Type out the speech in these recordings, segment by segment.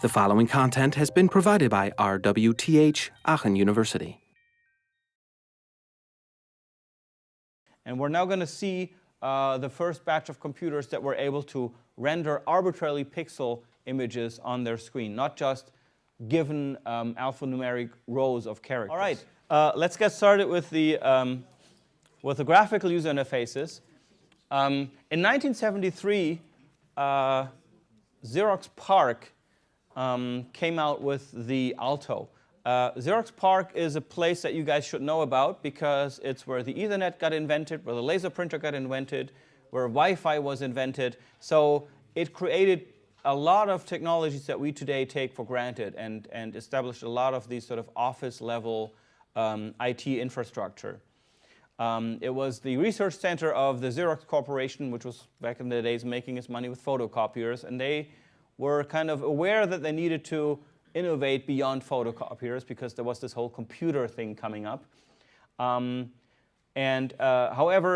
The following content has been provided by RWTH Aachen University. And we're now going to see the first batch of computers that were able to render arbitrarily pixel images on their screen, not just given alphanumeric rows of characters. All right, let's get started with the graphical user interfaces. In 1973, Xerox PARC came out with the Alto. Xerox PARC is a place that you guys should know about because it's where the Ethernet got invented, where the laser printer got invented, where Wi-Fi was invented. So it created a lot of technologies that we today take for granted and established a lot of these sort of office-level IT infrastructure. It was the research center of the Xerox Corporation, which was back in the days making its money with photocopiers, and they were kind of aware that they needed to innovate beyond photocopiers because there was this whole computer thing coming up. However,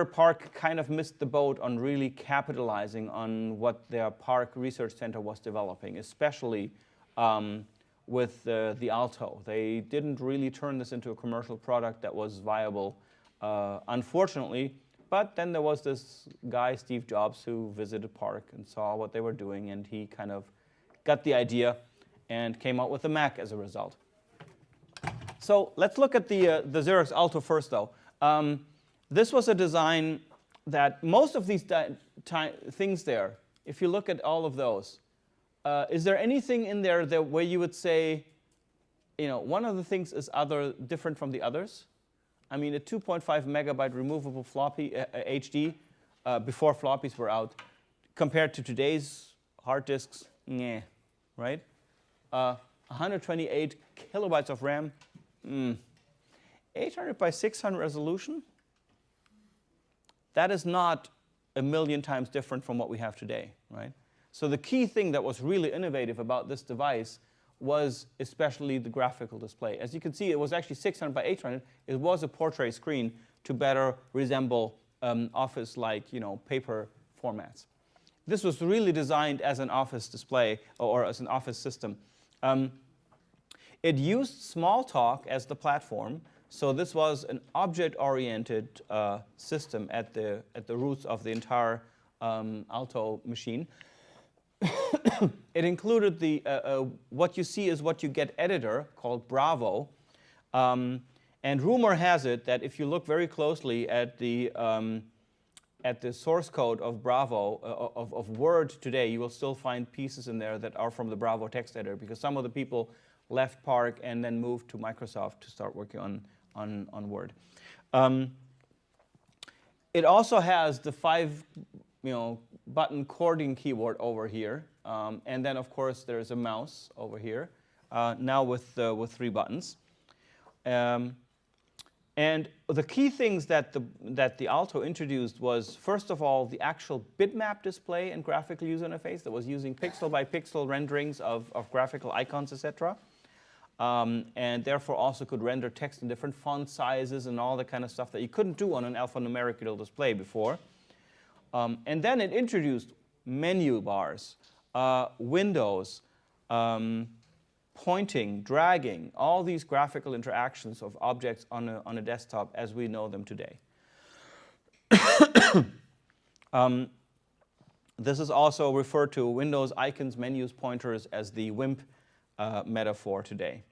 PARC kind of missed the boat on really capitalizing on what their PARC Research Center was developing, especially with the Alto. They didn't really turn this into a commercial product that was viable, unfortunately. But then there was this guy, Steve Jobs, who visited PARC and saw what they were doing, and he kind of got the idea and came out with the Mac as a result. So let's look at the Xerox Alto first, though. This was a design that most of these things there, if you look at all of those, is there anything in there that where you would say, you know, one of the things is different from the others? I mean, a 2.5 megabyte removable floppy HD before floppies were out, compared to today's hard disks, yeah, right? 128 kilobytes of RAM, 800 by 600 resolution. That is not a million times different from what we have today, right? So the key thing that was really innovative about this device was especially the graphical display. As you can see, it was actually 600 by 800. It was a portrait screen to better resemble office-like, you know, paper formats. This was really designed as an office display or as an office system. It used Smalltalk as the platform. So this was an object-oriented system at the roots of the entire Alto machine. It included the what you see is what you get editor called Bravo, and rumor has it that if you look very closely at the source code of Bravo of Word today, you will still find pieces in there that are from the Bravo text editor because some of the people left PARC and then moved to Microsoft to start working on Word. It also has the 5, button chording keyboard over here, and then of course there's a mouse over here. Now with 3 buttons. And the key things that the Alto introduced was, first of all, the actual bitmap display and graphical user interface that was using pixel by pixel renderings of graphical icons, etc. And therefore also could render text in different font sizes and all the kind of stuff that you couldn't do on an alphanumerical display before. And then it introduced menu bars, windows, pointing, dragging, all these graphical interactions of objects on a desktop as we know them today. This is also referred to Windows icons, menus, pointers as the WIMP metaphor today.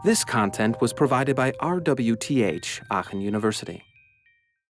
This content was provided by RWTH Aachen University.